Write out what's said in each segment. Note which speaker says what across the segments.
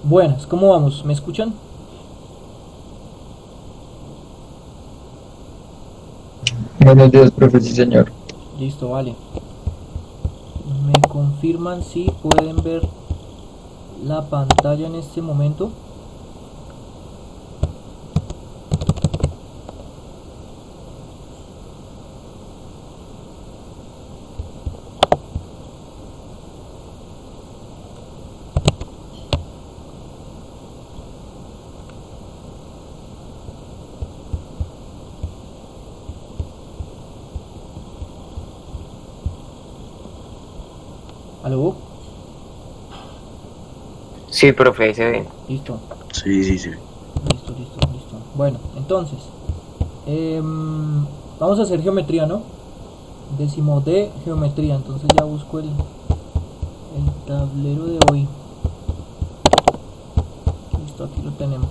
Speaker 1: Buenas, ¿cómo vamos? ¿Me escuchan?
Speaker 2: Buenos días, profe, sí, señor.
Speaker 1: Listo, vale. ¿Me confirman si pueden ver la pantalla en este momento? ¿Aló?
Speaker 3: Sí, profe, se ve.
Speaker 1: Listo,
Speaker 4: Sí, sí, sí.
Speaker 1: listo. Bueno, entonces, vamos a hacer geometría, ¿no? Décimo de geometría, entonces ya busco el tablero de hoy. Listo, aquí lo tenemos.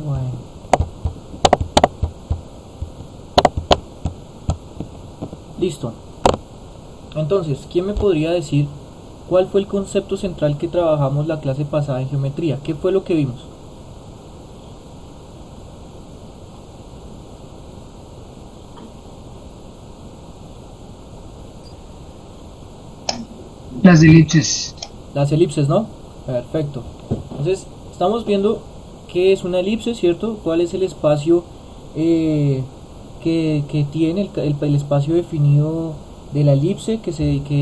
Speaker 1: Bueno, listo. Entonces, ¿quién me podría decir cuál fue el concepto central que trabajamos la clase pasada en geometría? ¿Qué fue lo que vimos?
Speaker 5: Las elipses.
Speaker 1: Las elipses, ¿no? Perfecto. Entonces, estamos viendo qué es una elipse, ¿cierto? ¿Cuál es el espacio que tiene el espacio definido de la elipse? Que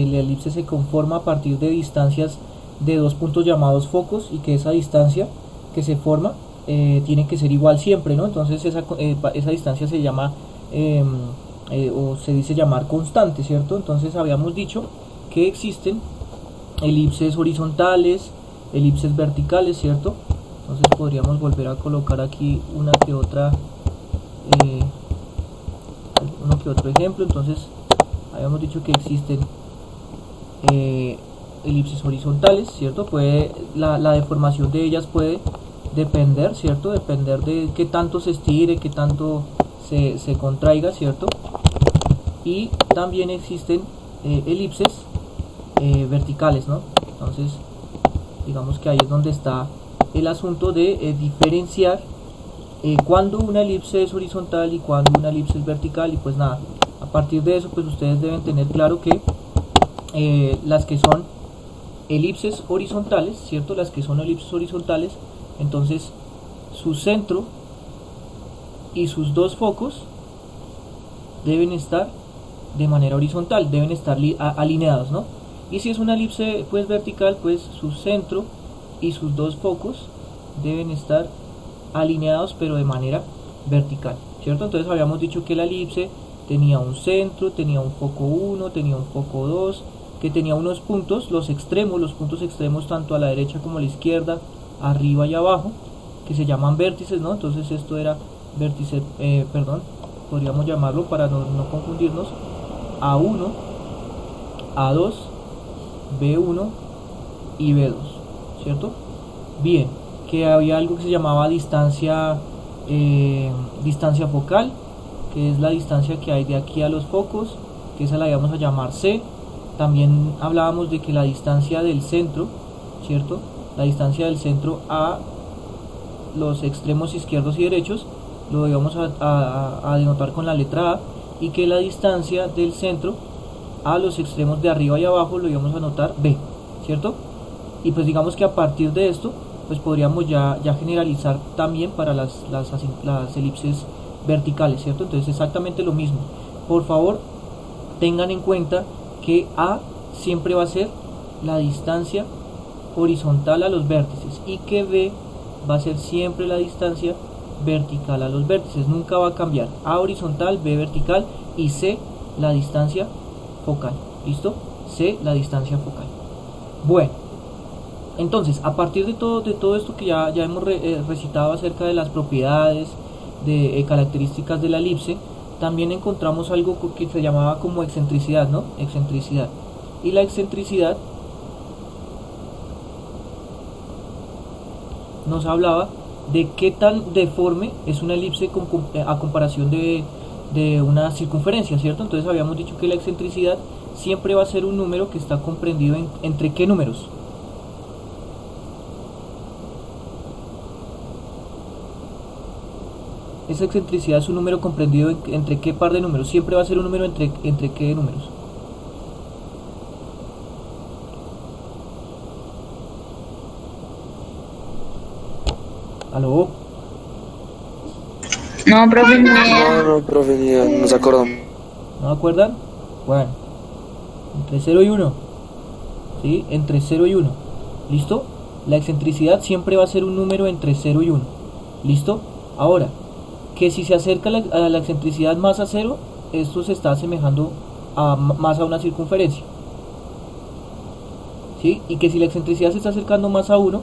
Speaker 1: la elipse se conforma a partir de distancias de dos puntos llamados focos y que esa distancia que se forma tiene que ser igual siempre, ¿no? Entonces, esa distancia se llama eh, o se dice llamar constante, ¿cierto? Entonces, habíamos dicho que existen elipses horizontales, elipses verticales, ¿cierto? Entonces podríamos volver a colocar aquí una que otra, eh, uno que otro ejemplo. Entonces habíamos dicho que existen eh, elipses horizontales, ¿cierto? La deformación de ellas puede depender, ¿cierto? Depender de qué tanto se estire, qué tanto se contraiga, ¿cierto? Y también existen elipses verticales, ¿no? Entonces digamos que ahí es donde está el asunto de diferenciar cuando una elipse es horizontal y cuando una elipse es vertical. Y pues nada, a partir de eso pues ustedes deben tener claro que las que son elipses horizontales, ¿cierto? Las que son elipses horizontales, entonces su centro y sus dos focos deben estar de manera horizontal, deben estar alineados, ¿no? Y si es una elipse pues vertical, pues su centro y sus dos focos deben estar alineados pero de manera vertical, ¿cierto? Entonces habíamos dicho que la elipse tenía un centro, tenía un foco 1, tenía un foco 2, que tenía unos puntos, los puntos extremos tanto a la derecha como a la izquierda, arriba y abajo, que se llaman vértices, ¿no? Entonces esto era vértice, perdón, podríamos llamarlo para no confundirnos, A1, A2, B1 y B2, ¿cierto? Bien, que había algo que se llamaba distancia focal, que es la distancia que hay de aquí a los focos, que esa la íbamos a llamar C. También hablábamos de que la distancia del centro, ¿cierto? La distancia del centro a los extremos izquierdos y derechos lo íbamos a denotar con la letra A, y que la distancia del centro a los extremos de arriba y abajo lo íbamos a anotar B, ¿cierto? Y pues digamos que a partir de esto pues podríamos ya generalizar también para las elipses verticales, ¿cierto? Entonces exactamente lo mismo. Por favor, tengan en cuenta que A siempre va a ser la distancia horizontal a los vértices y que B va a ser siempre la distancia vertical a los vértices, nunca va a cambiar. A horizontal, B vertical y C la distancia focal. ¿Listo? C la distancia focal. Bueno, entonces a partir de todo esto que ya hemos recitado acerca de las propiedades, de características de la elipse, también encontramos algo que se llamaba como excentricidad, ¿no? Excentricidad. Y la excentricidad nos hablaba de qué tan deforme es una elipse a comparación de una circunferencia, ¿cierto? Entonces habíamos dicho que la excentricidad siempre va a ser un número que está comprendido entre qué números. Esa excentricidad es un número comprendido entre qué par de números. Siempre va a ser un número entre qué números. ¿Aló?
Speaker 4: No, profe, ni idea.
Speaker 5: No, profe, ni idea, no se acordamos.
Speaker 1: ¿No me acuerdan? Bueno, entre 0 y 1. ¿Sí? Entre 0 y 1. ¿Listo? La excentricidad siempre va a ser un número entre 0 y 1. ¿Listo? Ahora, que si se acerca a la excentricidad más a 0, esto se está asemejando más a una circunferencia. ¿Sí? Y que si la excentricidad se está acercando más a 1,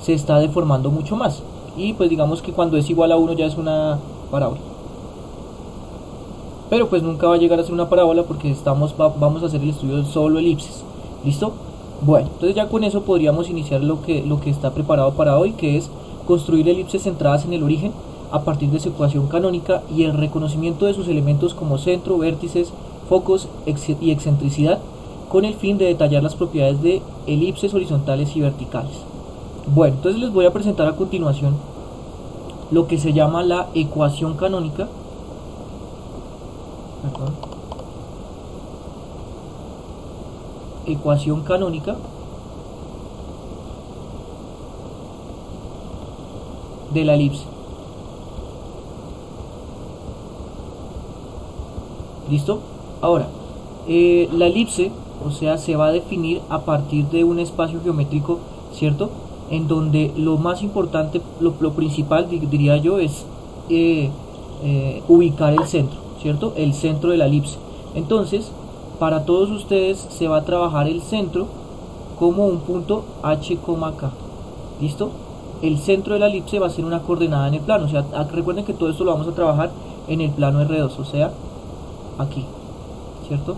Speaker 1: se está deformando mucho más. Y pues digamos que cuando es igual a 1 ya es una parábola. Pero pues nunca va a llegar a ser una parábola porque vamos a hacer el estudio de solo elipses. ¿Listo? Bueno, entonces ya con eso podríamos iniciar lo que está preparado para hoy, que es construir elipses centradas en el origen a partir de su ecuación canónica y el reconocimiento de sus elementos como centro, vértices, focos y excentricidad, con el fin de detallar las propiedades de elipses horizontales y verticales. Bueno, entonces les voy a presentar a continuación lo que se llama la ecuación canónica. Ecuación canónica de la elipse. ¿Listo? Ahora, la elipse, o sea, se va a definir a partir de un espacio geométrico, ¿cierto? En donde lo más importante, lo principal, diría yo, es ubicar el centro, ¿cierto? El centro de la elipse. Entonces, para todos ustedes se va a trabajar el centro como un punto H, K. ¿Listo? El centro de la elipse va a ser una coordenada en el plano. O sea, recuerden que todo esto lo vamos a trabajar en el plano R2, o sea, aquí, ¿cierto?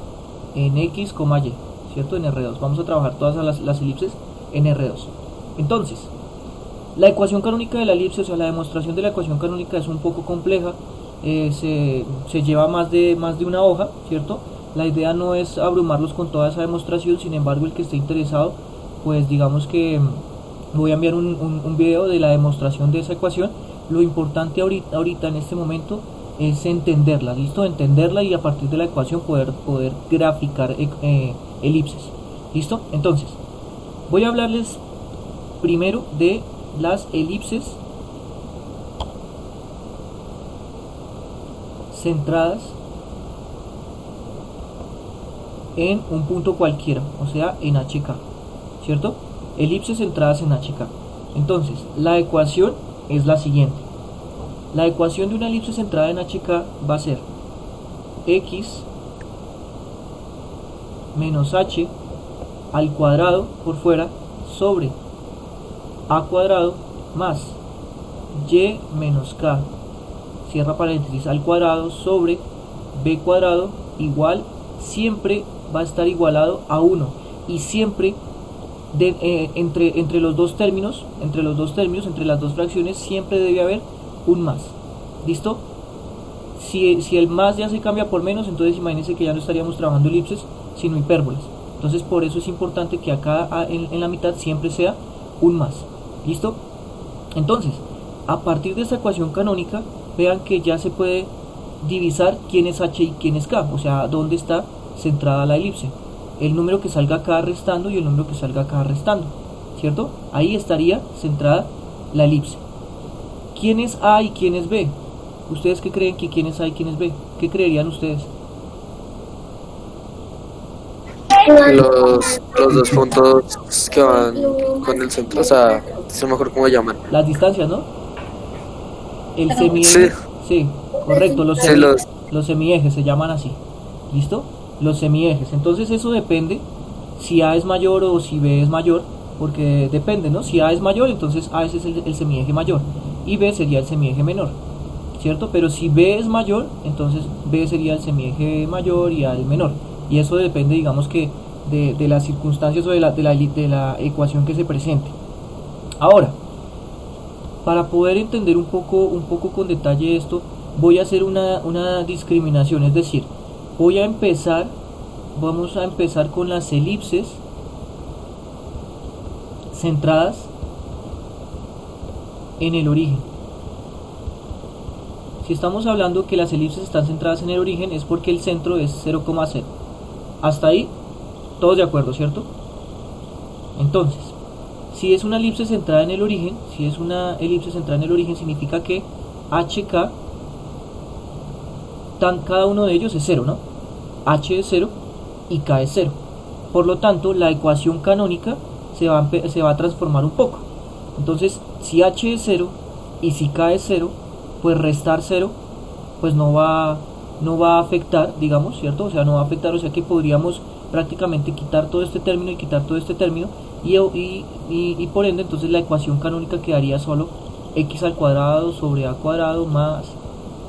Speaker 1: En X, Y, ¿cierto? En R2. Vamos a trabajar todas las elipses en R2. Entonces, la ecuación canónica de la elipse, o sea, la demostración de la ecuación canónica es un poco compleja. Se lleva más de una hoja, ¿cierto? La idea no es abrumarlos con toda esa demostración, sin embargo, el que esté interesado, pues digamos que voy a enviar un video de la demostración de esa ecuación. Lo importante ahorita en este momento es entenderla, ¿listo? Entenderla y a partir de la ecuación poder graficar elipses, ¿listo? Entonces, voy a hablarles primero de las elipses centradas en un punto cualquiera, o sea, en HK, ¿cierto? Elipses centradas en HK. Entonces, la ecuación es la siguiente. La ecuación de una elipse centrada en HK va a ser X menos H al cuadrado por fuera sobre A cuadrado más Y menos K, cierra paréntesis, al cuadrado sobre B cuadrado igual, siempre va a estar igualado a 1 y siempre entre los dos términos, entre las dos fracciones, siempre debe haber un más. ¿Listo? Si el más ya se cambia por menos, entonces imagínense que ya no estaríamos trabajando elipses, sino hipérbolas. Entonces por eso es importante que acá en la mitad siempre sea un más. ¿Listo? Entonces, a partir de esta ecuación canónica, vean que ya se puede divisar quién es H y quién es K, o sea, dónde está centrada la elipse. El número que salga acá restando y el número que salga acá restando, ¿cierto? Ahí estaría centrada la elipse. ¿Quién es A y quién es B? ¿Ustedes qué creen que quién es A y quién es B? ¿Qué creerían ustedes?
Speaker 5: Los dos puntos que van con el centro, o sea, no sé mejor cómo llaman.
Speaker 1: Las distancias, ¿no? El semieje. Sí, correcto, los semiejes se llaman así. ¿Listo? Los semiejes. Entonces eso depende si A es mayor o si B es mayor, porque depende, ¿no? Si A es mayor, entonces A es el semieje mayor y B sería el semieje menor, ¿cierto? Pero si B es mayor, entonces B sería el semieje mayor y A el menor. Y eso depende, digamos que de las circunstancias o de la ecuación que se presente. Ahora, para poder entender un poco con detalle esto, voy a hacer una discriminación, es decir, voy a empezar vamos a empezar con las elipses centradas en el origen. Si estamos hablando que las elipses están centradas en el origen, es porque el centro es 0,0. Hasta ahí, todos de acuerdo, ¿cierto? Entonces, si es una elipse centrada en el origen, significa que HK, cada uno de ellos es 0, ¿no? H es 0 y K es 0. Por lo tanto, la ecuación canónica se va a transformar un poco. Entonces, si H es 0 y si K es 0, pues restar 0 pues no va a afectar, digamos, ¿cierto? O sea, no va a afectar, o sea que podríamos prácticamente quitar todo este término y quitar todo este término y por ende entonces la ecuación canónica quedaría solo x al cuadrado sobre a cuadrado más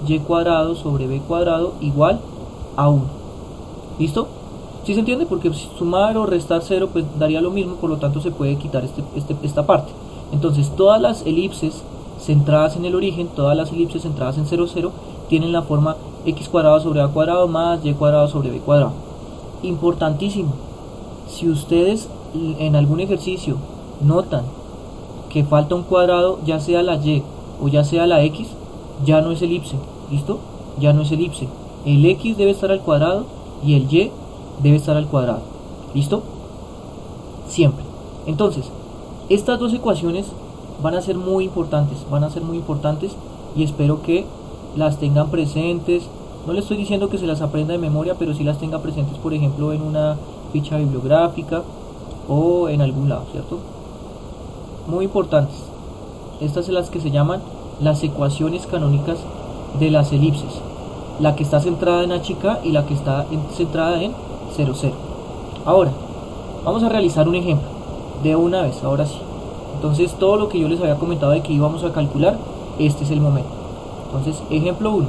Speaker 1: y cuadrado sobre b cuadrado igual a 1. ¿Listo? ¿Sí se entiende? Porque sumar o restar 0 pues daría lo mismo, por lo tanto se puede quitar esta parte. Entonces todas las elipses centradas en el origen, todas las elipses centradas en 0, 0 tienen la forma x cuadrado sobre a cuadrado más y cuadrado sobre b cuadrado. Importantísimo, si ustedes en algún ejercicio notan que falta un cuadrado, ya sea la y o ya sea la x, ya no es elipse. ¿Listo? Ya no es elipse. El x debe estar al cuadrado y el y debe estar al cuadrado. ¿Listo? Siempre. Entonces, estas dos ecuaciones van a ser muy importantes, y espero que las tengan presentes. No les estoy diciendo que se las aprenda de memoria, pero sí las tenga presentes, por ejemplo, en una ficha bibliográfica o en algún lado, ¿cierto? Muy importantes. Estas son las que se llaman las ecuaciones canónicas de las elipses. La que está centrada en HK y la que está centrada en 0, 0. Ahora, vamos a realizar un ejemplo de una vez, ahora sí. Entonces, todo lo que yo les había comentado de que íbamos a calcular, este es el momento. Entonces, ejemplo 1.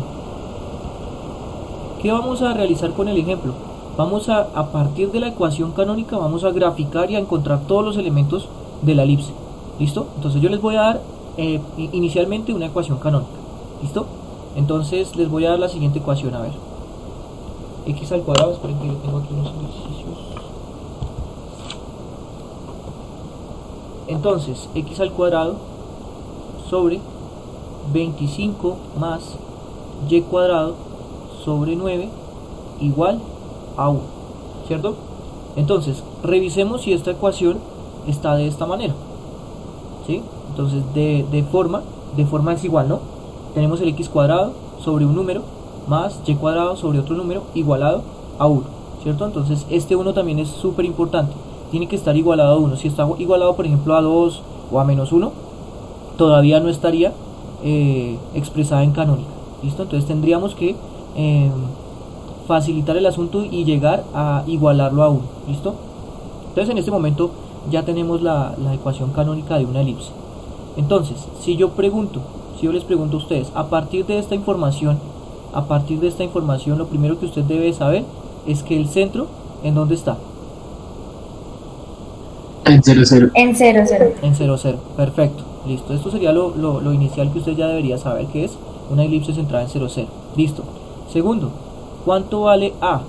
Speaker 1: ¿Qué vamos a realizar con el ejemplo? Vamos a partir de la ecuación canónica, vamos a graficar y a encontrar todos los elementos de la elipse. ¿Listo? Entonces, yo les voy a dar inicialmente una ecuación canónica. ¿Listo? Entonces, les voy a dar la siguiente ecuación, a ver. X al cuadrado, esperen que yo tengo aquí unos ejercicios. Entonces, x al cuadrado sobre 25 más y cuadrado sobre 9 igual a 1, ¿cierto? Entonces, revisemos si esta ecuación está de esta manera, ¿sí? Entonces, de forma es igual, ¿no? Tenemos el x cuadrado sobre un número más y cuadrado sobre otro número igualado a 1, ¿cierto? Entonces, este 1 también es súper importante. Tiene que estar igualado a 1. Si está igualado, por ejemplo, a 2 o a menos 1, todavía no estaría expresada en canónica. ¿Listo? Entonces tendríamos que facilitar el asunto y llegar a igualarlo a 1. ¿Listo? Entonces en este momento ya tenemos la ecuación canónica de una elipse. Entonces, si yo les pregunto a ustedes, a partir de esta información, lo primero que usted debe saber es que el centro, ¿en dónde está?
Speaker 2: En 0, 0.
Speaker 4: En 0, 0.
Speaker 1: En 0, 0. Perfecto. Listo. Esto sería lo inicial que usted ya debería saber, que es una elipse centrada en 0, 0. Listo. Segundo, ¿cuánto vale A?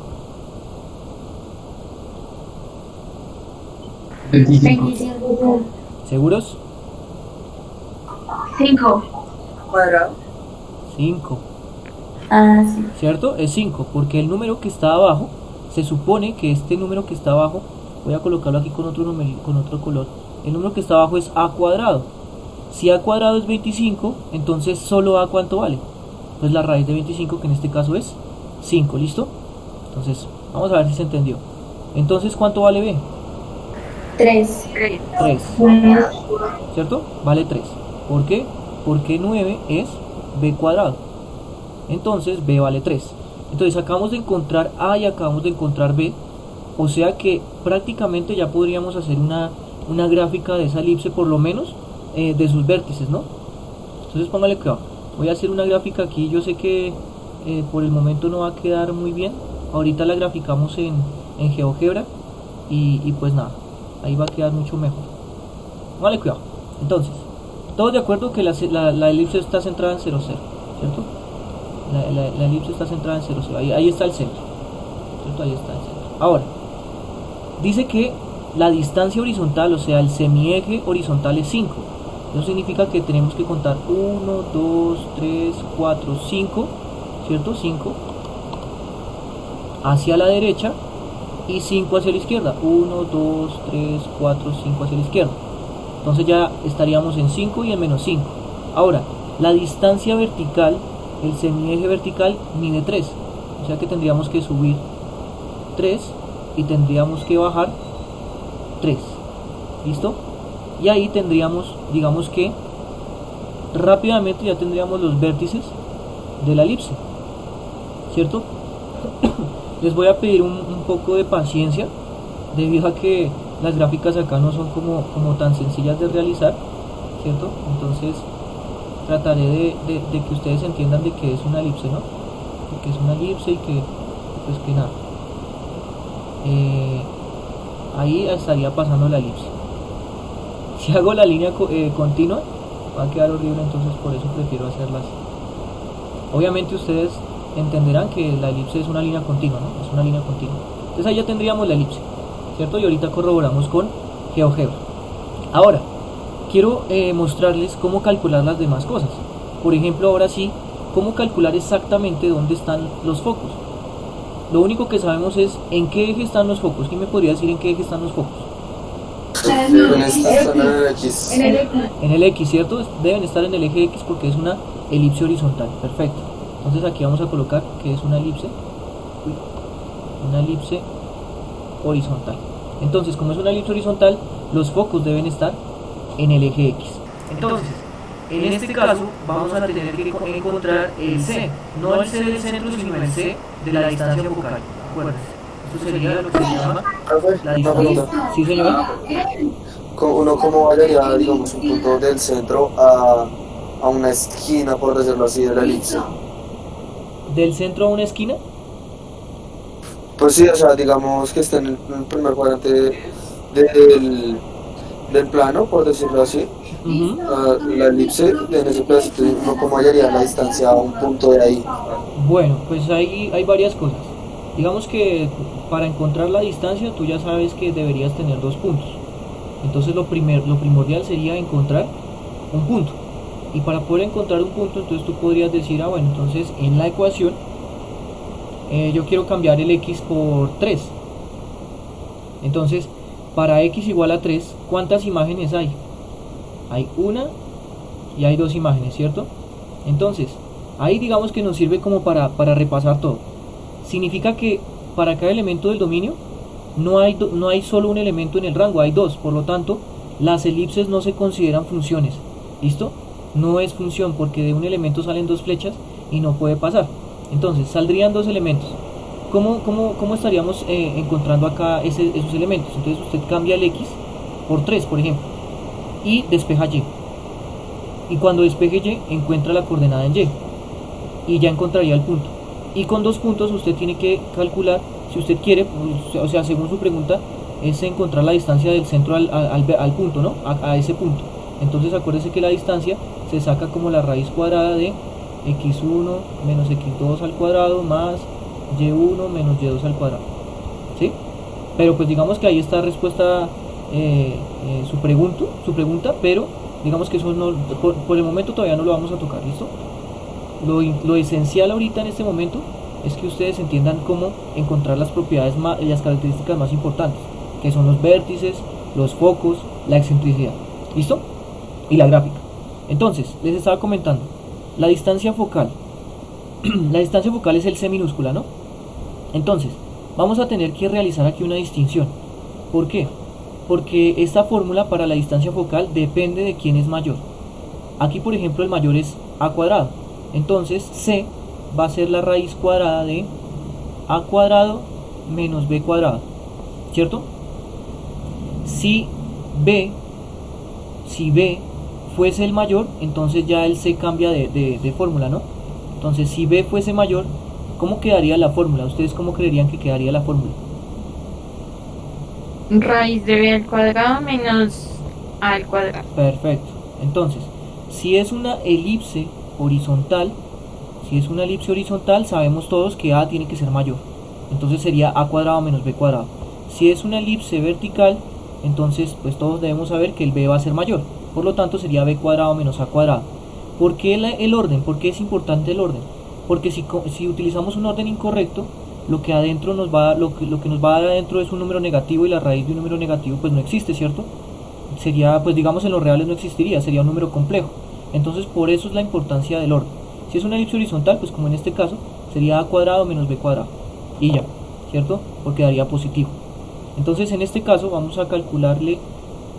Speaker 2: 25.
Speaker 4: 25.
Speaker 1: ¿Seguros?
Speaker 4: 5.
Speaker 6: Cuadrado.
Speaker 1: 5.
Speaker 4: Ah, sí.
Speaker 1: ¿Cierto? Es 5, porque el número que está abajo, se supone que este número que está abajo, voy a colocarlo aquí con otro número, con otro color, el número que está abajo es A cuadrado. Si A cuadrado es 25, entonces solo A, ¿cuánto vale? Pues la raíz de 25, que en este caso es 5, ¿listo? Entonces, vamos a ver si se entendió. Entonces, ¿cuánto vale B?
Speaker 4: 3.
Speaker 1: 3, ¿cierto? Vale 3. ¿Por qué? Porque 9 es B cuadrado. Entonces, B vale 3. Entonces, acabamos de encontrar A y acabamos de encontrar B. O sea que prácticamente ya podríamos hacer una gráfica de esa elipse, por lo menos de sus vértices, ¿no? Entonces póngale cuidado. Voy a hacer una gráfica aquí. Yo sé que por el momento no va a quedar muy bien. Ahorita la graficamos en GeoGebra y pues nada, ahí va a quedar mucho mejor. Póngale cuidado. Entonces, todos de acuerdo que la elipse está centrada en 0, 0, ¿cierto? La elipse está centrada en 0, 0. Ahí está el centro, ¿cierto? Ahí está el centro. Ahora, dice que la distancia horizontal, o sea, el semieje horizontal es 5. Eso significa que tenemos que contar 1, 2, 3, 4, 5, ¿cierto? 5 hacia la derecha y 5 hacia la izquierda. 1, 2, 3, 4, 5 hacia la izquierda. Entonces ya estaríamos en 5 y en menos 5. Ahora, la distancia vertical, el semieje vertical mide 3. O sea que tendríamos que subir 3 y tendríamos que bajar 3. ¿Listo? Y ahí tendríamos, digamos que rápidamente ya tendríamos los vértices de la elipse, ¿cierto? Les voy a pedir un poco de paciencia debido a que las gráficas acá no son como tan sencillas de realizar, ¿cierto? Entonces trataré de que ustedes entiendan de que es una elipse, ¿no? De que es una elipse y que pues que nada, ahí estaría pasando la elipse. Si hago la línea continua va a quedar horrible, entonces por eso prefiero hacerla así. Obviamente ustedes entenderán que la elipse es una línea continua, ¿no? Es una línea continua. Entonces ahí ya tendríamos la elipse, ¿cierto? Y ahorita corroboramos con GeoGebra. Ahora, quiero mostrarles cómo calcular las demás cosas. Por ejemplo, ahora sí, cómo calcular exactamente dónde están los focos. Lo único que sabemos es en qué eje están los focos. ¿Quién me podría decir en qué eje están los focos?
Speaker 5: En esta zona del X.
Speaker 1: En el X, ¿cierto? Deben estar en el eje X porque es una elipse horizontal. Perfecto. Entonces aquí vamos a colocar que es una elipse. Una elipse horizontal. Entonces, como es una elipse horizontal, los focos deben estar en el eje X. Entonces, en este caso vamos a tener que encontrar el C. No el C del centro, sino el C de la distancia focal. Acuérdense. Esto sería lo que se llama la distancia. ¿Sí, señor?
Speaker 5: Uno como vayaría, digamos, un punto del centro a una esquina, por decirlo así, de la elipse.
Speaker 1: ¿Del centro a una esquina?
Speaker 5: Pues sí, o sea, digamos que esté en el primer cuadrante del plano, por decirlo así. La elipse, en ese pedacito, uno como hallaría la distancia a un punto de ahí.
Speaker 1: Bueno, pues hay varias cosas. Digamos que para encontrar la distancia tú ya sabes que deberías tener 2 puntos. Entonces lo primordial sería encontrar un punto. Y para poder encontrar un punto, entonces tú podrías decir, bueno, entonces en la ecuación yo quiero cambiar el x por 3. Entonces, para x igual a 3, ¿cuántas imágenes hay? Hay una y hay 2 imágenes, ¿cierto? Entonces, ahí digamos que nos sirve como para repasar todo. Significa que para cada elemento del dominio no hay solo un elemento en el rango, hay 2. Por lo tanto, las elipses no se consideran funciones. ¿Listo? No es función porque de un elemento salen 2 flechas y no puede pasar. Entonces, saldrían 2 elementos. ¿Cómo estaríamos encontrando acá esos elementos? Entonces usted cambia el x por 3, por ejemplo, y despeja y. Y cuando despeje y, encuentra la coordenada en y. Y ya encontraría el punto. Y con 2 puntos usted tiene que calcular, si usted quiere, o sea, según su pregunta, es encontrar la distancia del centro al punto, ¿no? A ese punto. Entonces acuérdese que la distancia se saca como la raíz cuadrada de x1 menos x2 al cuadrado más y1 menos y2 al cuadrado. ¿Sí? Pero pues digamos que ahí está respuesta su pregunta, pero digamos que eso no, por el momento todavía no lo vamos a tocar, ¿listo? Lo esencial ahorita en este momento es que ustedes entiendan cómo encontrar las propiedades y las características más importantes, que son los vértices, los focos, la excentricidad, ¿listo? Y la gráfica. Entonces, les estaba comentando, la distancia focal. La distancia focal es el C minúscula, ¿no? Entonces, vamos a tener que realizar aquí una distinción. ¿Por qué? Porque esta fórmula para la distancia focal depende de quién es mayor. Aquí, por ejemplo, el mayor es a cuadrado. Entonces, C va a ser la raíz cuadrada de a cuadrado menos b cuadrado, ¿cierto? Si b fuese el mayor, entonces ya el C cambia de fórmula, ¿no? Entonces, si b fuese mayor, ¿cómo quedaría la fórmula? ¿Ustedes cómo creerían que quedaría la fórmula?
Speaker 6: Raíz de b al cuadrado menos a al cuadrado.
Speaker 1: Perfecto. Entonces, si es una elipse horizontal, sabemos todos que a tiene que ser mayor. entonces sería a cuadrado menos b cuadrado. Si es una elipse vertical, entonces pues todos debemos saber que el b va a ser mayor, por lo tanto sería b cuadrado menos a cuadrado. ¿Por qué el orden? ¿Por qué es importante el orden? Porque si utilizamos un orden incorrecto, lo que nos va a dar adentro es un número negativo, y la raíz de un número negativo pues no existe, ¿cierto? Sería, pues digamos, en los reales no existiría, sería un número complejo. Entonces por eso es la importancia del orden. Si es una elipse horizontal, pues como en este caso, sería a cuadrado menos b cuadrado, y ya, ¿cierto? Porque daría positivo. Entonces en este caso vamos a calcularle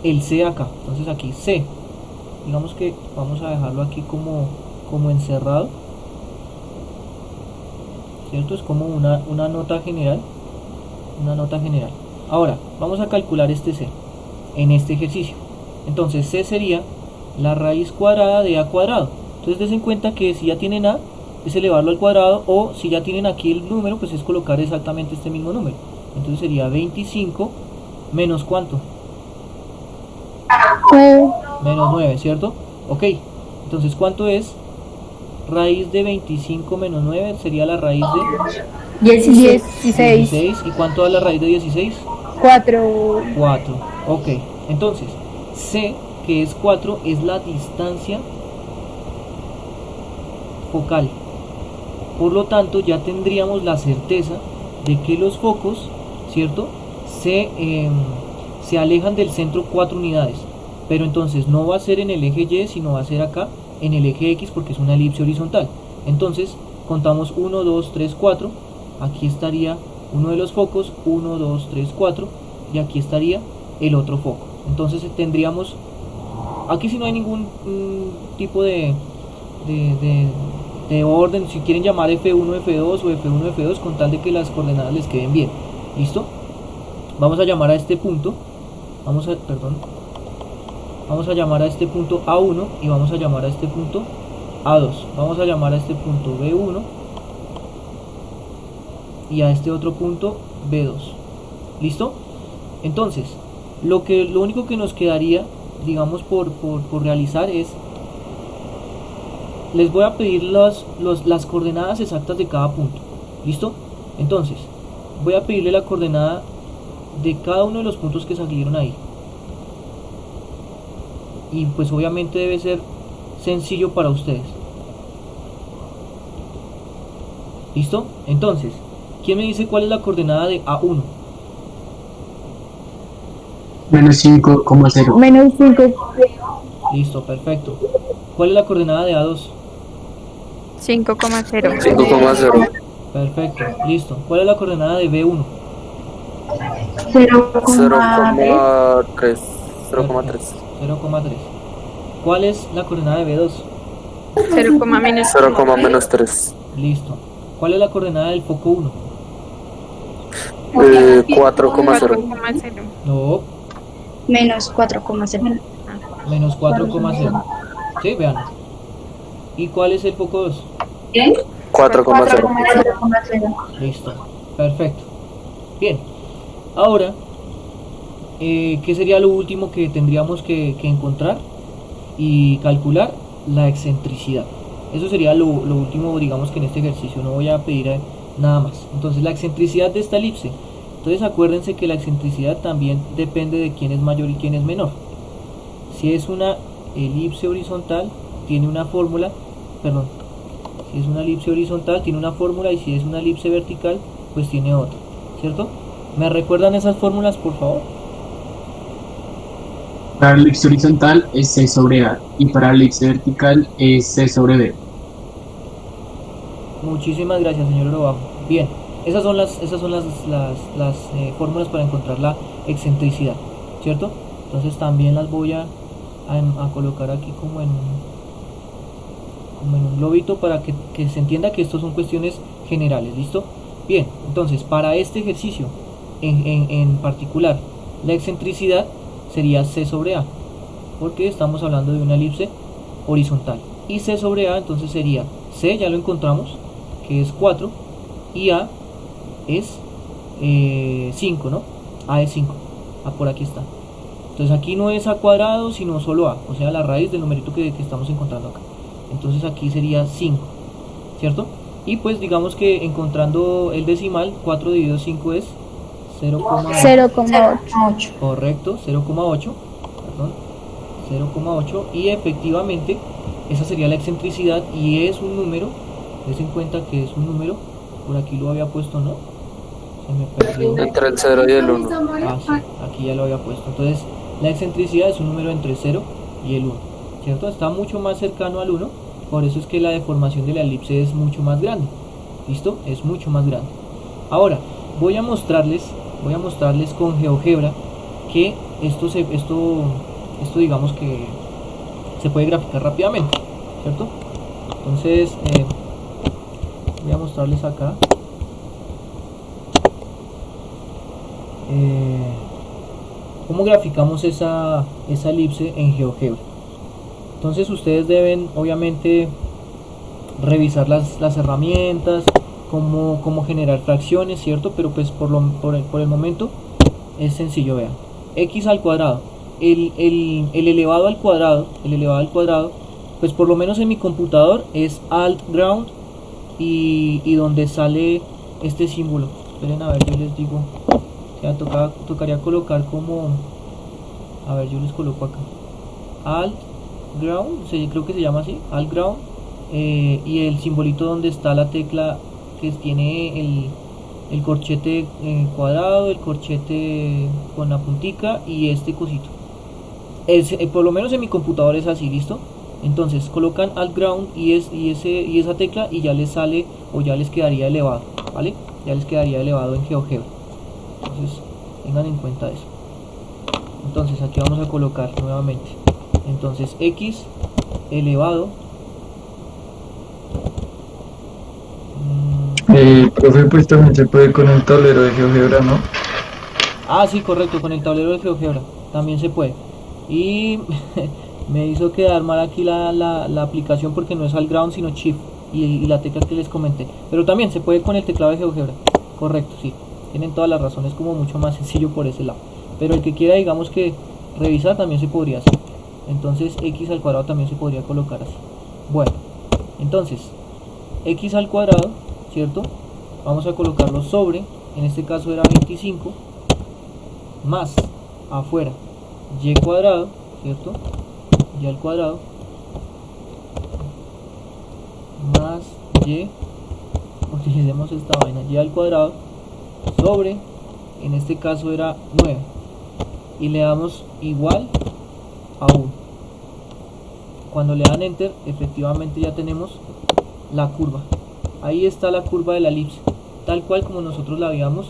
Speaker 1: el c acá. Entonces aquí c, digamos que vamos a dejarlo aquí como encerrado, ¿cierto? Es como una nota general, Ahora vamos a calcular este c en este ejercicio. Entonces c sería la raíz cuadrada de a cuadrado. Entonces des en cuenta que si ya tienen a, es elevarlo al cuadrado, o si ya tienen aquí el número, pues es colocar exactamente este mismo número. Entonces sería 25 menos ¿cuánto? Menos 9, ¿cierto? Ok, entonces ¿cuánto es raíz de 25 menos 9? Sería la raíz de 16. ¿Y cuánto da la raíz de 16?
Speaker 7: 4.
Speaker 1: 4. Ok, entonces c, que es 4, es la distancia focal. Por lo tanto ya tendríamos la certeza de que los focos, ¿cierto?, se alejan del centro 4 unidades. Pero entonces no va a ser en el eje Y, sino va a ser acá en el eje X, porque es una elipse horizontal. Entonces contamos 1, 2, 3, 4. Aquí estaría uno de los focos, 1, 2, 3, 4, y aquí estaría el otro foco. Entonces tendríamos, aquí si no hay ningún tipo de orden, si quieren llamar F1, F2 o F1, F2, con tal de que las coordenadas les queden bien. ¿Listo? Vamos a llamar a este punto, vamos a llamar a este punto A1, y vamos a llamar a este punto A2. Vamos a llamar a este punto B1 y a este otro punto B2. ¿Listo? Entonces, lo único que nos quedaría, digamos, por realizar es, les voy a pedir las coordenadas exactas de cada punto. ¿Listo? Entonces, voy a pedirle la coordenada de cada uno de los puntos que salieron ahí. Y pues obviamente debe ser sencillo para ustedes. ¿Listo? Entonces, ¿quién me dice cuál es la coordenada de A1?
Speaker 2: Menos 5,0.
Speaker 7: Menos 5.
Speaker 1: Listo, perfecto. ¿Cuál es la coordenada de A2?
Speaker 6: 5,0.
Speaker 5: 5,0.
Speaker 1: Perfecto, listo. ¿Cuál es la coordenada de B1?
Speaker 5: 0,3. 0,3.
Speaker 1: 0,3. ¿Cuál es la coordenada de B2?
Speaker 5: 0,menos 3.
Speaker 1: Listo. ¿Cuál es la coordenada del foco 1?
Speaker 5: 4,0.
Speaker 1: No,
Speaker 4: Menos 4,0.
Speaker 1: menos 4,0. Sí, vean. ¿Y cuál es el foco 2?
Speaker 5: 4,0.
Speaker 1: Listo, perfecto. Bien, ahora, ¿qué sería lo último que tendríamos que encontrar y calcular? La excentricidad. Eso sería lo último, digamos, que en este ejercicio. No voy a pedir nada más. Entonces, la excentricidad de esta elipse. Entonces acuérdense que la excentricidad también depende de quién es mayor y quién es menor. Si es una elipse horizontal, tiene una fórmula, perdón, si es una elipse horizontal tiene una fórmula, y si es una elipse vertical, pues tiene otra, ¿cierto? ¿Me recuerdan esas fórmulas, por favor?
Speaker 2: Para la elipse horizontal es C sobre A, y para la elipse vertical es C sobre B.
Speaker 1: Muchísimas gracias, señor Orobajo. Bien, esas son las fórmulas para encontrar la excentricidad, ¿cierto? Entonces también las voy a colocar aquí como en un globito, para que se entienda que estos son cuestiones generales. ¿Listo? Bien, entonces para este ejercicio en particular, la excentricidad sería C sobre A, porque estamos hablando de una elipse horizontal, y C sobre A entonces sería C, ya lo encontramos, que es 4, y A es 5, ¿no? A es 5, por aquí está. Entonces aquí no es A cuadrado, sino solo A, o sea, la raíz del numerito que estamos encontrando acá. Entonces aquí sería 5, ¿cierto? Y pues digamos que encontrando el decimal, 4 dividido 5 es 0,8.
Speaker 4: 0,8.
Speaker 1: Correcto, 0,8. Perdón, 0,8. Y efectivamente, esa sería la excentricidad y es un número. Des en cuenta que es un número. Por aquí lo había puesto, ¿no? Se me perdió.
Speaker 5: Entre el 0 y el 1.
Speaker 1: Ah, sí, aquí ya lo había puesto. Entonces, la excentricidad es un número entre 0 y el 1, ¿cierto? Está mucho más cercano al 1, por eso es que la deformación de la elipse es mucho más grande. ¿Listo? Es mucho más grande. Ahora, voy a mostrarles con GeoGebra que esto digamos que se puede graficar rápidamente, ¿cierto? Entonces, voy a mostrarles acá. ¿Cómo graficamos esa elipse en GeoGebra? Entonces ustedes deben obviamente revisar las herramientas, cómo generar fracciones, ¿cierto? Pero pues por el momento es sencillo, vean. X al cuadrado, el elevado al cuadrado, pues por lo menos en mi computador es alt ground y donde sale este símbolo. Esperen a ver, yo les digo. Tocaría colocar como, a ver, yo les coloco acá alt ground, creo que se llama así, alt ground, y el simbolito donde está la tecla que tiene el corchete cuadrado, el corchete con la puntica y este cosito. Por lo menos en mi computador es así, ¿listo? Entonces colocan alt ground y esa tecla y ya les sale, o ya les quedaría elevado, ¿vale? Ya les quedaría elevado en GeoGebra. Entonces tengan en cuenta eso. Entonces aquí vamos a colocar nuevamente, entonces x elevado
Speaker 7: profe, pues también se puede con el tablero de GeoGebra, ¿no?
Speaker 1: Ah, sí, correcto, con el tablero de GeoGebra también se puede. Y me hizo quedar mal aquí la aplicación porque no es alt ground sino shift y la tecla que les comenté, pero también se puede con el teclado de GeoGebra. Correcto, sí, tienen todas las razones, como mucho más sencillo por ese lado. Pero el que quiera, digamos que revisar, también se podría hacer. Entonces x al cuadrado también se podría colocar así. Bueno, entonces x al cuadrado, ¿cierto? Vamos a colocarlo sobre, en este caso era 25, más afuera y cuadrado, ¿cierto? Y al cuadrado más y, utilicemos esta vaina, y al cuadrado sobre, en este caso era 9, y le damos igual a 1. Cuando le dan enter, efectivamente ya tenemos la curva. Ahí está la curva de la elipse, tal cual como nosotros la habíamos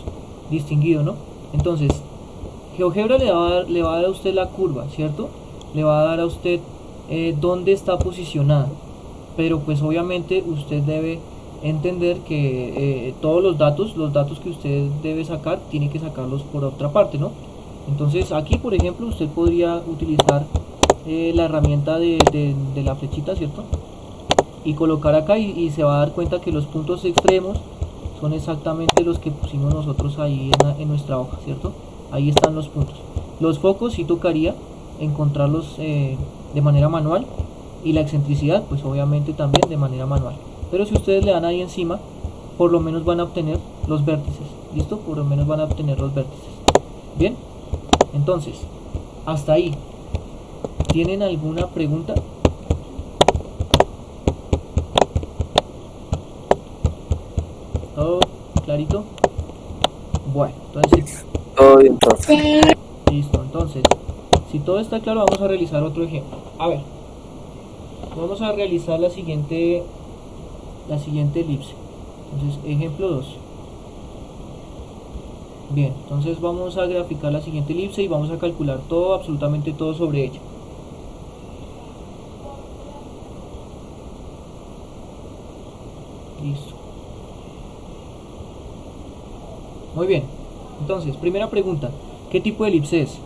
Speaker 1: distinguido, ¿no? Entonces GeoGebra le va a dar a usted la curva, ¿cierto? Le va a dar a usted dónde está posicionada, pero pues obviamente usted debe entender que todos los datos que usted debe sacar, tiene que sacarlos por otra parte, ¿no? Entonces aquí, por ejemplo, usted podría utilizar la herramienta de la flechita, ¿cierto? Y colocar acá y se va a dar cuenta que los puntos extremos son exactamente los que pusimos nosotros ahí en nuestra hoja, ¿cierto? Ahí están los puntos. Los focos sí tocaría encontrarlos de manera manual, y la excentricidad pues obviamente también de manera manual. Pero si ustedes le dan ahí encima, por lo menos van a obtener los vértices. ¿Listo? Por lo menos van a obtener los vértices. Bien, entonces hasta ahí. ¿Tienen alguna pregunta? ¿Todo clarito? Bueno, entonces
Speaker 5: Todo bien, profe.
Speaker 1: listo. Entonces, si todo está claro, vamos a realizar otro ejemplo. A ver, vamos a realizar la siguiente elipse. Entonces, ejemplo 2. Bien, entonces vamos a graficar la siguiente elipse y vamos a calcular todo, absolutamente todo sobre ella. Listo. Muy bien. Entonces, primera pregunta, ¿qué tipo de elipse es?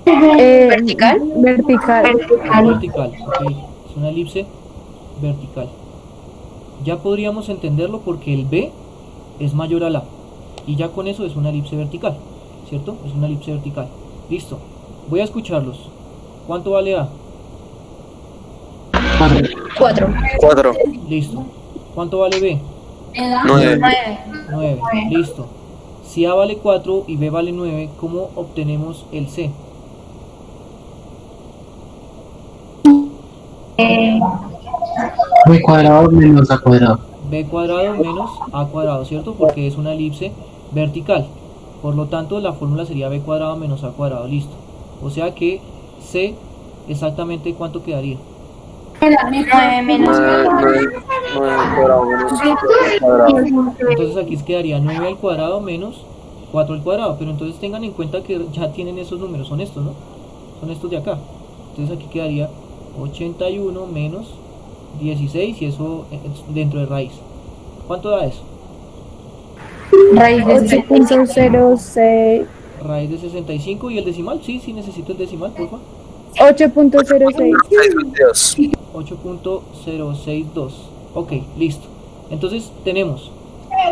Speaker 4: ¿Vertical?
Speaker 8: Vertical.
Speaker 1: Vertical, ok, es una elipse vertical. Ya podríamos entenderlo porque el B es mayor al A, y ya con eso es una elipse vertical, ¿cierto? Es una elipse vertical. Listo, voy a escucharlos. ¿Cuánto vale A?
Speaker 4: 4.
Speaker 5: 4.
Speaker 1: Listo. ¿Cuánto vale B?
Speaker 5: 9.
Speaker 1: 9. Listo. Si A vale 4 y B vale 9, ¿cómo obtenemos el C?
Speaker 2: B cuadrado menos A cuadrado.
Speaker 1: B cuadrado menos A cuadrado, ¿cierto? Porque es una elipse vertical. Por lo tanto, la fórmula sería B cuadrado menos A cuadrado. Listo. O sea que C, exactamente ¿cuánto quedaría?
Speaker 4: 9 menos
Speaker 5: 9 cuadrado menos 4 cuadrado.
Speaker 1: Entonces aquí quedaría 9 al cuadrado menos 4 al cuadrado. Pero entonces tengan en cuenta que ya tienen esos números. Son estos, ¿no? Son estos de acá. Entonces aquí quedaría 81 menos 16 y eso dentro de raíz. ¿Cuánto da eso?
Speaker 4: raíz de
Speaker 8: 8.06.
Speaker 1: Raíz de 65 y el decimal. Sí, necesito el decimal, por favor.
Speaker 8: 8.06.
Speaker 1: 8.062. Ok, listo. Entonces tenemos.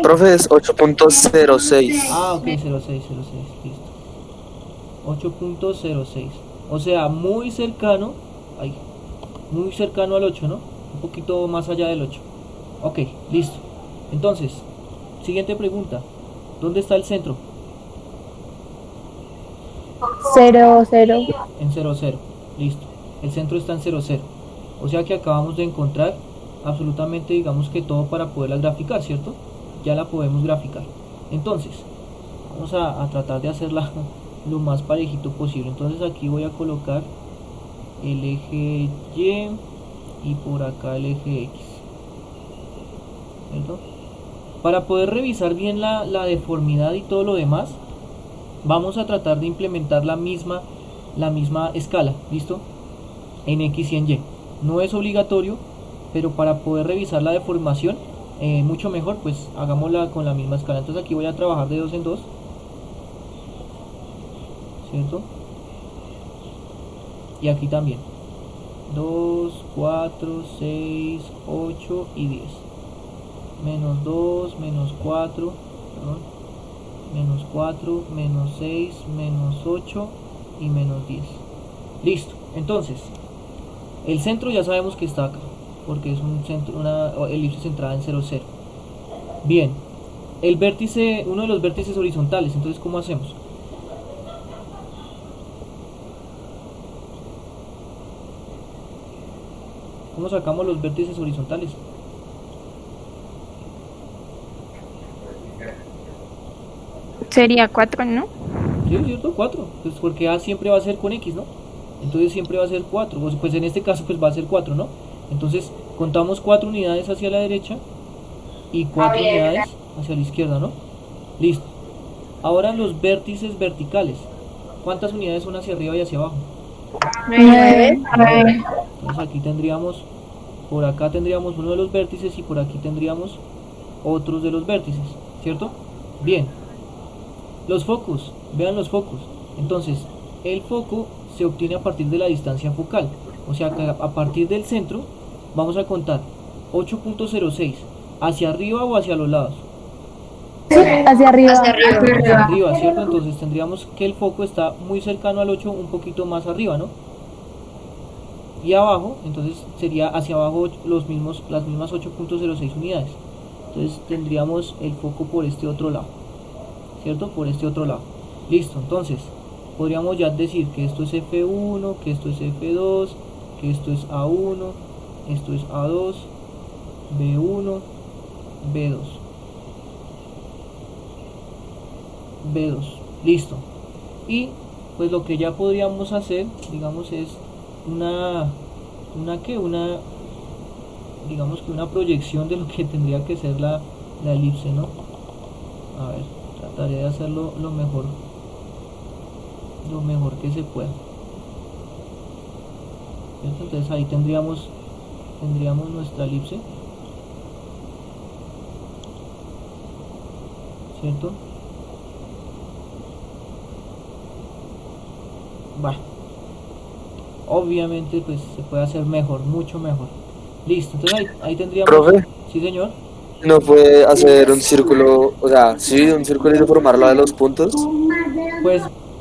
Speaker 5: Profe, es 8.06.
Speaker 1: Ah, ok, 06, listo. 8.06. O sea, muy cercano. Ahí. Muy cercano al 8, ¿no? Un poquito más allá del 8. Ok, listo. Entonces, siguiente pregunta. ¿Dónde está el centro?
Speaker 8: 0, 0.
Speaker 1: En 0, 0. Listo. El centro está en 0, 0. O sea que acabamos de encontrar absolutamente, digamos que todo para poderla graficar, ¿cierto? Ya la podemos graficar. Entonces, vamos a tratar de hacerla lo más parejito posible. Entonces aquí voy a colocar el eje Y y por acá el eje X, ¿cierto? Para poder revisar bien la deformidad y todo lo demás, vamos a tratar de implementar la misma escala, ¿listo? En X y en Y. No es obligatorio, pero para poder revisar la deformación mucho mejor, pues hagámosla con la misma escala. Entonces aquí voy a trabajar de 2 en 2, ¿cierto? Y aquí también 2, 4, 6, 8 y 10. Menos 2, menos 4, perdón, menos 4, menos 6, menos 8 y menos 10. Listo. Entonces, el centro ya sabemos que está acá, porque es un centro, una elipse centrada en 0, 0. Bien, el vértice, uno de los vértices horizontales, entonces ¿cómo hacemos? ¿Cómo sacamos los vértices horizontales?
Speaker 6: Sería 4, ¿no?
Speaker 1: Sí, es cierto, 4. Pues porque A siempre va a ser con X, ¿no? Entonces siempre va a ser 4. Pues en este caso pues va a ser 4, ¿no? Entonces contamos 4 unidades hacia la derecha y 4 unidades hacia la izquierda, ¿no? Listo. Ahora los vértices verticales. ¿Cuántas unidades son hacia arriba y hacia abajo?
Speaker 4: 9.
Speaker 1: Entonces aquí tendríamos, por acá tendríamos uno de los vértices y por aquí tendríamos otros de los vértices, ¿cierto? Bien. Los focos, vean los focos. Entonces, el foco se obtiene a partir de la distancia focal. O sea que a partir del centro vamos a contar 8.06 hacia arriba o hacia los lados.
Speaker 8: Hacia arriba.
Speaker 1: Hacia arriba, ¿cierto? Entonces tendríamos que el foco está muy cercano al 8, un poquito más arriba, ¿no? Y abajo, entonces sería hacia abajo las mismas 8.06 unidades. Entonces tendríamos el foco por este otro lado, ¿cierto? Por este otro lado. Listo, entonces podríamos ya decir que esto es F1, que esto es F2, que esto es A1, esto es A2, B1, B2. B2, listo. Y pues lo que ya podríamos hacer, digamos, es digamos que una proyección de lo que tendría que ser la elipse, ¿no? A ver, trataré de hacerlo lo mejor que se pueda. ¿Cierto? Entonces ahí tendríamos nuestra elipse, ¿cierto? Bueno, obviamente pues se puede hacer mejor, mucho mejor. Listo, entonces ahí tendríamos.
Speaker 5: ¿Profe?
Speaker 1: Sí, señor.
Speaker 5: ¿No puede hacer un círculo, o sea, sí, un círculo y deformarlo de los puntos?
Speaker 1: Pues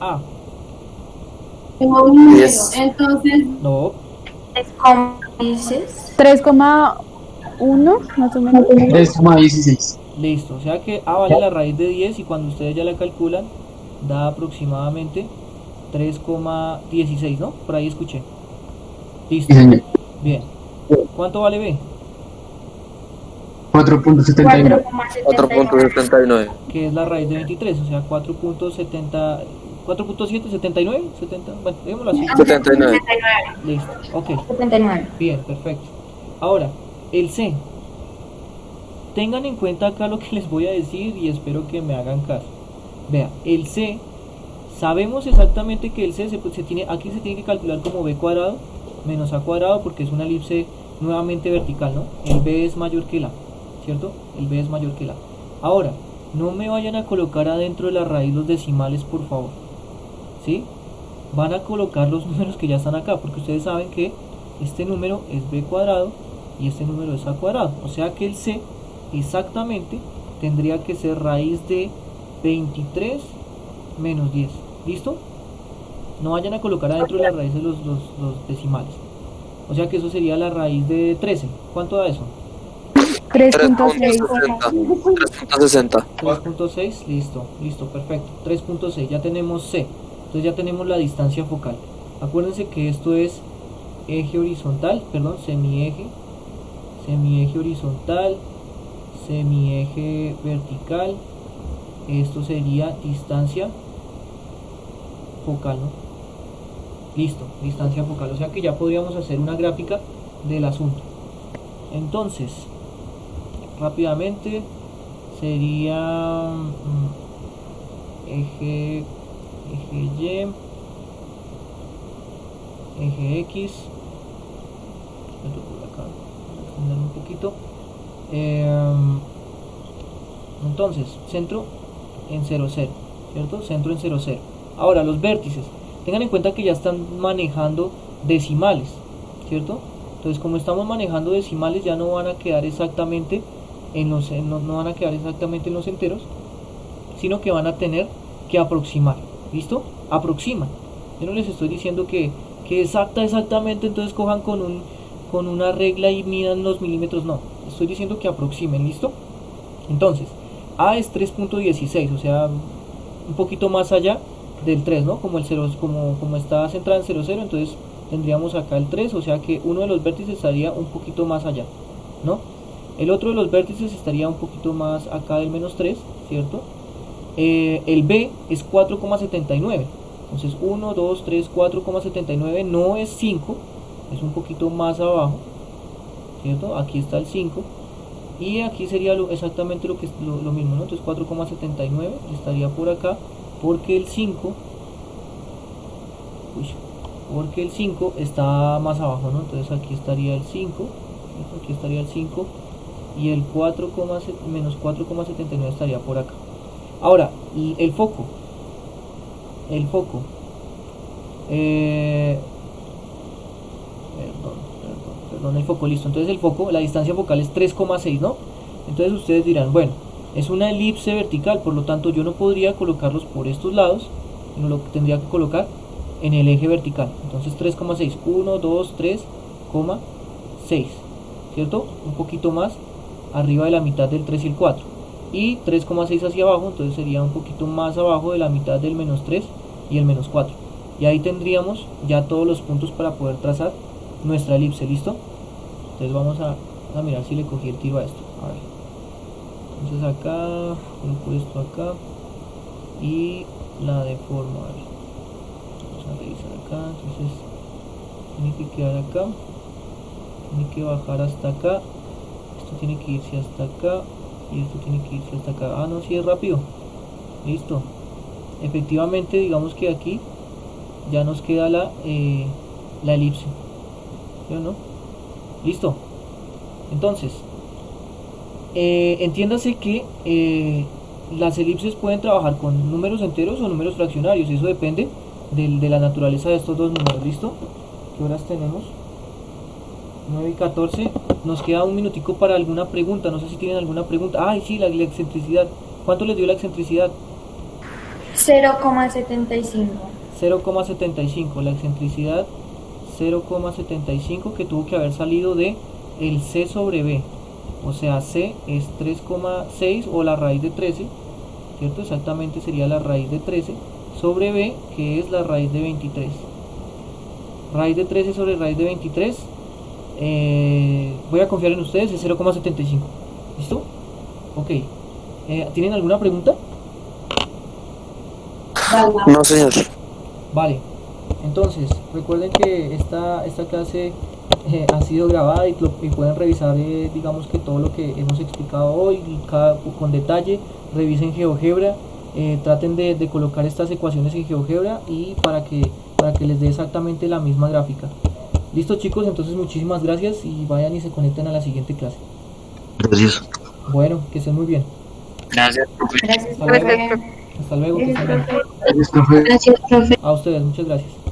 Speaker 1: A.
Speaker 5: 10.
Speaker 1: No,
Speaker 4: ¿Cómo dices?
Speaker 8: 3,1 más o menos.
Speaker 2: 3,16.
Speaker 1: listo. O sea que A vale la raíz de 10 y cuando ustedes ya la calculan, da aproximadamente 3,16, ¿no? Por ahí escuché. Listo.
Speaker 2: Sí, señor.
Speaker 1: Bien. ¿Cuánto vale B?
Speaker 2: 4.79.
Speaker 5: 4.79.
Speaker 1: Que es la raíz de 23, o sea, 4.70, 4.779, 70, bueno, digámoslo así.
Speaker 5: 79.
Speaker 1: Listo, ok,
Speaker 4: 79.
Speaker 1: bien, perfecto. Ahora, el C. Tengan en cuenta acá lo que les voy a decir y espero que me hagan caso. Vea, el C, sabemos exactamente que el C aquí se tiene que calcular como B cuadrado menos A cuadrado porque es una elipse nuevamente vertical, ¿no? El B es mayor que el A, ¿cierto? El B es mayor que el A. Ahora, no me vayan a colocar adentro de la raíz los decimales, por favor. ¿Sí? Van a colocar los números que ya están acá, porque ustedes saben que este número es B cuadrado y este número es A cuadrado. O sea que el C exactamente tendría que ser raíz de 23 menos 10. ¿Listo? No vayan a colocar adentro de la raíz de los decimales. O sea que eso sería la raíz de 13. ¿Cuánto da eso?
Speaker 8: 3.6.
Speaker 5: 3.60.
Speaker 1: 3.6, listo, perfecto. 3.6, ya tenemos C. Entonces ya tenemos la distancia focal. Acuérdense que esto es eje horizontal, perdón, semieje horizontal, semieje vertical. Esto sería distancia focal, ¿no? Listo, distancia focal. O sea que ya podríamos hacer una gráfica del asunto. Entonces, rápidamente sería eje Y, eje X, por acá, extender un poquito. Entonces, centro en 0, 0, ¿cierto? Centro en 0, 0. Ahora, los vértices. Tengan en cuenta que ya están manejando decimales, ¿cierto? Entonces, como estamos manejando decimales, ya no van a quedar exactamente no van a quedar exactamente en los enteros, sino que van a tener que aproximar. ¿Listo? Aproximan. Yo no les estoy diciendo que exactamente, entonces cojan con una regla y midan los milímetros, no. Estoy diciendo que aproximen, ¿listo? Entonces, A es 3.16, o sea, un poquito más allá del 3, ¿no? Como el 0, como está centrada en 0, 0, entonces tendríamos acá el 3, o sea que uno de los vértices estaría un poquito más allá, ¿no? El otro de los vértices estaría un poquito más acá del menos 3, ¿cierto? El B es 4,79, entonces 1, 2, 3, 4,79 no es 5, es un poquito más abajo, ¿cierto? Aquí está el 5 y aquí sería exactamente lo mismo, ¿no? Entonces 4,79 estaría por acá porque el 5 está más abajo, ¿no? Entonces aquí estaría el 5, aquí estaría el 5 y el menos 4,79 estaría por acá. Ahora, el foco, perdón, el foco, listo. Entonces el foco, la distancia focal es 3,6, ¿no? Entonces ustedes dirán, bueno, es una elipse vertical, por lo tanto yo no podría colocarlos por estos lados, sino lo tendría que colocar en el eje vertical. Entonces 3,6, 1, 2, 3,6, ¿cierto? Un poquito más arriba de la mitad del 3 y el 4. Y 3,6 hacia abajo, entonces sería un poquito más abajo de la mitad del menos 3 y el menos 4. Y ahí tendríamos ya todos los puntos para poder trazar nuestra elipse, ¿listo? Entonces vamos a mirar si le cogí el tiro a esto. A ver. Entonces acá, coloco esto acá y la deformo. A ver. Vamos a revisar acá, entonces tiene que quedar acá, tiene que bajar hasta acá, esto tiene que irse hasta acá y esto tiene que irse hasta acá. Ah, no, sí es rápido. Listo. Efectivamente, digamos que aquí ya nos queda la elipse. ¿Sí o no? Listo. Entonces, entiéndase que las elipses pueden trabajar con números enteros o números fraccionarios. Eso depende de la naturaleza de estos dos números. ¿Listo? ¿Qué horas tenemos? 9:14. Nos queda un minutico para alguna pregunta. No sé si tienen alguna pregunta. Ay, sí, la excentricidad. ¿Cuánto les dio la excentricidad?
Speaker 4: 0,75.
Speaker 1: 0,75, la excentricidad 0,75 que tuvo que haber salido de el C sobre B, o sea, C es 3,6 o la raíz de 13, ¿cierto? Exactamente sería la raíz de 13 sobre B, que es la raíz de 23. Raíz de 13 sobre raíz de 23, voy a confiar en ustedes, es 0,75. ¿Listo? Ok. ¿Tienen alguna pregunta?
Speaker 5: No, señor.
Speaker 1: Vale. Entonces, recuerden que esta clase ha sido grabada y pueden revisar, digamos que todo lo que hemos explicado hoy con detalle. Revisen GeoGebra, traten de colocar estas ecuaciones en GeoGebra y para que les dé exactamente la misma gráfica. Listo, chicos, entonces muchísimas gracias y vayan y se conecten a la siguiente clase.
Speaker 9: Gracias.
Speaker 1: Bueno, que estén muy bien.
Speaker 3: Gracias, profe.
Speaker 4: Gracias,
Speaker 1: Hasta luego.
Speaker 4: profe.
Speaker 1: Hasta luego, que estén bien.
Speaker 2: Gracias, profe.
Speaker 4: Gracias, profe.
Speaker 1: A ustedes, muchas gracias.